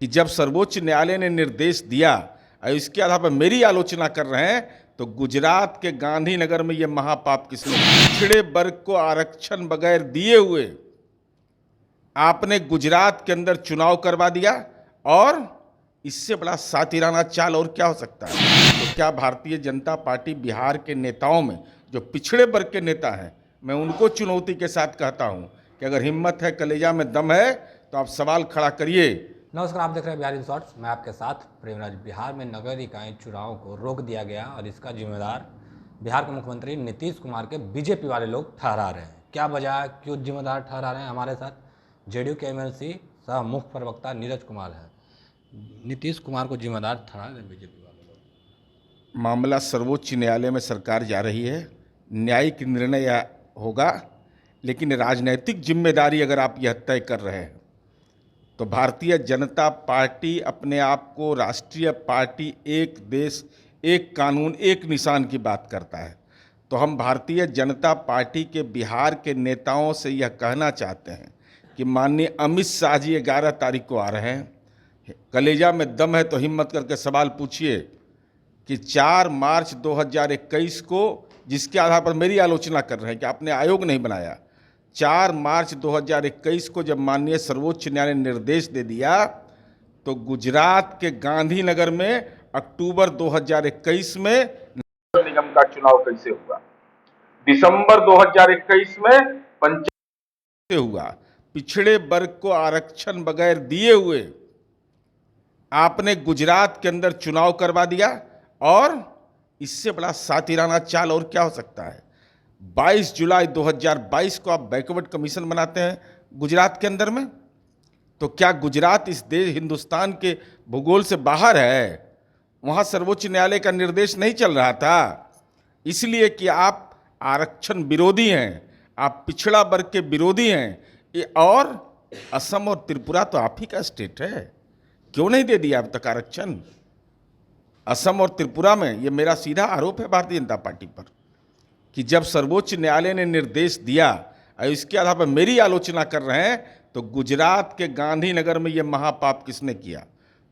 कि जब सर्वोच्च न्यायालय ने निर्देश दिया और इसके आधार पर मेरी आलोचना कर रहे हैं, तो गुजरात के गांधीनगर में यह महापाप किसने? पिछड़े वर्ग को आरक्षण बगैर दिए हुए आपने गुजरात के अंदर चुनाव करवा दिया, और इससे बड़ा सातिराना चाल और क्या हो सकता है? तो क्या भारतीय जनता पार्टी बिहार के नेताओं में जो पिछड़े वर्ग के नेता हैं, मैं उनको चुनौती के साथ कहता हूं कि अगर हिम्मत है, कलेजा में दम है, तो आप सवाल खड़ा करिए। नमस्कार, आप देख रहे हैं बिहार इन शॉर्ट्स। मैं आपके साथ प्रेमराज। बिहार में नगर निकाय चुनाव को रोक दिया गया और इसका जिम्मेदार बिहार के मुख्यमंत्री नीतीश कुमार के बीजेपी वाले लोग ठहरा रहे हैं। क्या वजह, क्यों जिम्मेदार ठहरा रहे हैं? हमारे साथ जेडीयू के एमएलसी सह मुख्य प्रवक्ता नीरज कुमार है। नीतीश कुमार को जिम्मेदार ठहरा रहे हैं बीजेपी वाले लोग। मामला सर्वोच्च न्यायालय में सरकार जा रही है, न्यायिक निर्णय होगा, लेकिन राजनैतिक जिम्मेदारी अगर आप यह तय कर रहे हैं तो भारतीय जनता पार्टी अपने आप को राष्ट्रीय पार्टी, एक देश एक कानून एक निशान की बात करता है। तो हम भारतीय जनता पार्टी के बिहार के नेताओं से यह कहना चाहते हैं कि माननीय अमित शाह जी 11 तारीख को आ रहे हैं। कलेजा में दम है तो हिम्मत करके सवाल पूछिए कि 4 मार्च 2021 को, जिसके आधार पर मेरी आलोचना कर रहे हैं कि आपने आयोग नहीं बनाया, 4 मार्च 2021 को जब माननीय सर्वोच्च न्यायालय ने निर्देश दे दिया, तो गुजरात के गांधीनगर में अक्टूबर 2021 में नगर निगम का चुनाव कैसे हुआ? दिसंबर 2021 में पंचायत से हुआ। पिछड़े वर्ग को आरक्षण बगैर दिए हुए आपने गुजरात के अंदर चुनाव करवा दिया, और इससे बड़ा सातिराना चाल और क्या हो सकता है? 22 जुलाई 2022 को आप बैकवर्ड कमीशन बनाते हैं गुजरात के अंदर में। तो क्या गुजरात इस देश हिंदुस्तान के भूगोल से बाहर है? वहाँ सर्वोच्च न्यायालय का निर्देश नहीं चल रहा था, इसलिए कि आप आरक्षण विरोधी हैं, आप पिछड़ा वर्ग के विरोधी हैं। और असम और त्रिपुरा तो आप ही का स्टेट है, क्यों नहीं दे दिया अब तक आरक्षण असम और त्रिपुरा में? ये मेरा सीधा आरोप है भारतीय जनता पार्टी पर कि जब सर्वोच्च न्यायालय ने निर्देश दिया और इसके आधार पर मेरी आलोचना कर रहे हैं, तो गुजरात के गांधीनगर में यह महापाप किसने किया?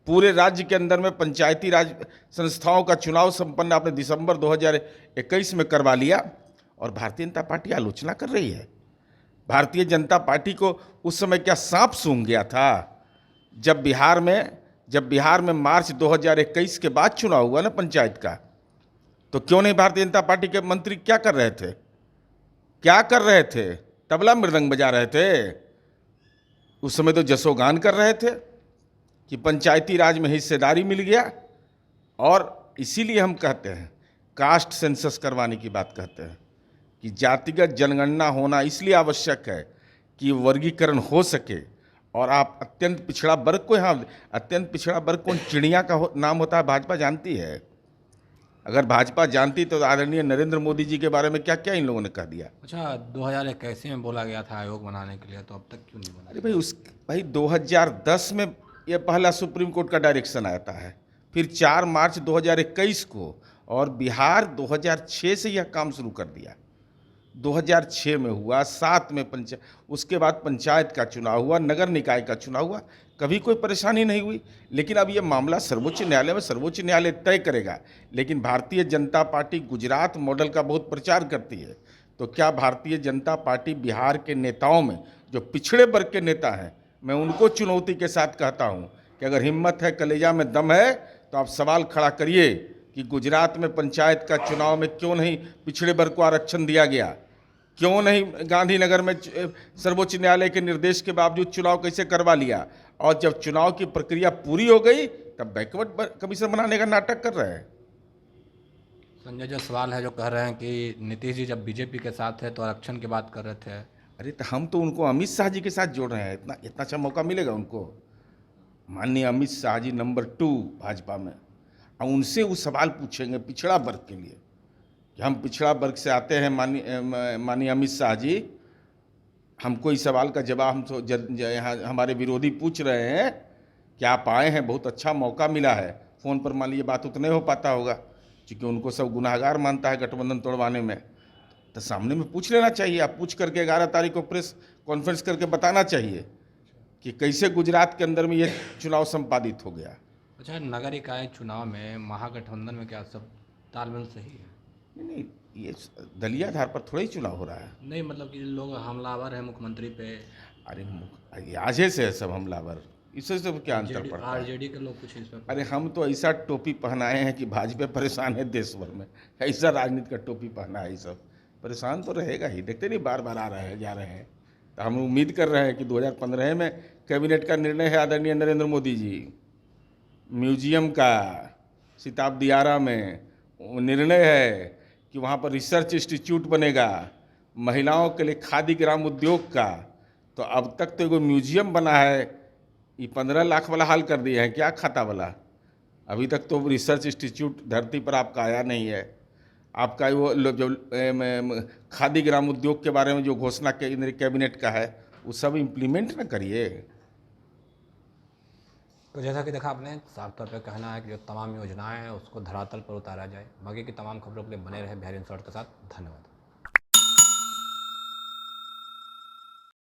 पूरे राज्य के अंदर में पंचायती राज संस्थाओं का चुनाव संपन्न आपने दिसंबर 2021 में करवा लिया, और भारतीय जनता पार्टी आलोचना कर रही है। भारतीय जनता पार्टी को उस समय क्या सांप सूंघ गया था? जब बिहार में मार्च 2021 के बाद चुनाव हुआ ना पंचायत का, तो क्यों नहीं भारतीय जनता पार्टी के मंत्री क्या कर रहे थे? तबला मृदंग बजा रहे थे। उस समय तो जसोगान कर रहे थे कि पंचायती राज में हिस्सेदारी मिल गया। और इसीलिए हम कहते हैं, कास्ट सेंसस करवाने की बात कहते हैं कि जातिगत जनगणना होना इसलिए आवश्यक है कि वर्गीकरण हो सके। और आप अत्यंत पिछड़ा वर्ग को, यहाँ अत्यंत पिछड़ा वर्ग कौन? चिड़िया का नाम होता है, भाजपा जानती है। अगर भाजपा जानती तो आदरणीय नरेंद्र मोदी जी के बारे में क्या क्या इन लोगों ने कह दिया। अच्छा, 2021 में बोला गया था आयोग बनाने के लिए, तो अब तक क्यों नहीं बना? अरे भाई 2010 में यह पहला सुप्रीम कोर्ट का डायरेक्शन आता है, फिर 4 मार्च 2021 को, और बिहार 2006 से यह काम शुरू कर दिया। 2006 में हुआ, 7 में उसके बाद पंचायत का चुनाव हुआ, नगर निकाय का चुनाव हुआ, कभी कोई परेशानी नहीं हुई। लेकिन अब यह मामला सर्वोच्च न्यायालय में, सर्वोच्च न्यायालय तय करेगा। लेकिन भारतीय जनता पार्टी गुजरात मॉडल का बहुत प्रचार करती है। तो क्या भारतीय जनता पार्टी बिहार के नेताओं में जो पिछड़े वर्ग के नेता हैं, मैं उनको चुनौती के साथ कहता हूं कि अगर हिम्मत है, कलेजा में दम है, तो आप सवाल खड़ा करिए कि गुजरात में पंचायत का चुनाव में क्यों नहीं पिछड़े वर्ग को आरक्षण दिया गया? क्यों नहीं गांधीनगर में सर्वोच्च न्यायालय के निर्देश के बावजूद चुनाव कैसे करवा लिया? और जब चुनाव की प्रक्रिया पूरी हो गई, तब बैकवर्ड कमीशन बनाने का नाटक कर रहे हैं। संजय जो सवाल है, जो कह रहे हैं कि नीतीश जी जब बीजेपी के साथ है तो आरक्षण की बात कर रहे थे। अरे तो हम तो उनको अमित शाह जी के साथ जोड़ रहे हैं। इतना अच्छा मौका मिलेगा उनको? माननीय अमित शाह जी नंबर 2 भाजपा में, और उनसे वो सवाल पूछेंगे पिछड़ा वर्ग के लिए कि हम पिछड़ा वर्ग से आते हैं। माननीय अमित शाह जी, हमको इस सवाल का जवाब हम यहाँ हमारे विरोधी पूछ रहे हैं कि आप आए हैं, बहुत अच्छा मौका मिला है। फ़ोन पर मान लीजिए बात उतना हो पाता होगा, क्योंकि उनको सब गुनाहगार मानता है गठबंधन तोड़वाने में। तो सामने में पूछ लेना चाहिए। आप पूछ करके 11 तारीख को प्रेस कॉन्फ्रेंस करके बताना चाहिए कि कैसे गुजरात के अंदर में ये चुनाव संपादित हो गया। अच्छा, नगर इकाई चुनाव में महागठबंधन में क्या सब तालमेल सही है? नहीं, ये दलीय आधार पर थोड़ा ही चुनाव हो रहा है। नहीं, मतलब कि लोग हमलावर है मुख्यमंत्री पे। अरे ये आजे से है सब हमलावर, इससे सब क्या अंतर पड़ता है? आरजेडी के लोग कुछ इसमें। अरे हम तो ऐसा टोपी पहनाए हैं कि भाजपा परेशान है देश भर में, ऐसा राजनीति का टोपी पहना है। ये सब परेशान तो रहेगा ही, देखते नहीं बार बार आ रहे हैं जा रहे हैं। तो हम उम्मीद कर रहे हैं कि 2015 में कैबिनेट का निर्णय है आदरणीय नरेंद्र मोदी जी, म्यूजियम का शताब्दी आरा में वो निर्णय है कि वहाँ पर रिसर्च इंस्टीट्यूट बनेगा महिलाओं के लिए, खादी ग्राम उद्योग का। तो अब तक तो एगो म्यूजियम बना है, ये 15 लाख वाला हाल कर दिया है क्या खाता वाला? अभी तक तो रिसर्च इंस्टीट्यूट धरती पर आपका आया नहीं है। आपका वो जो खादी ग्राम उद्योग के बारे में जो घोषणा केंद्रीय कैबिनेट का है वो सब इम्प्लीमेंट ना करिए। तो जैसा कि देखा आपने, साफ तौर पे कहना है कि जो तमाम योजनाएं हैं उसको धरातल पर उतारा जाए। बाकी की तमाम खबरों के लिए बने रहे बिहार इन शॉर्ट के साथ। धन्यवाद।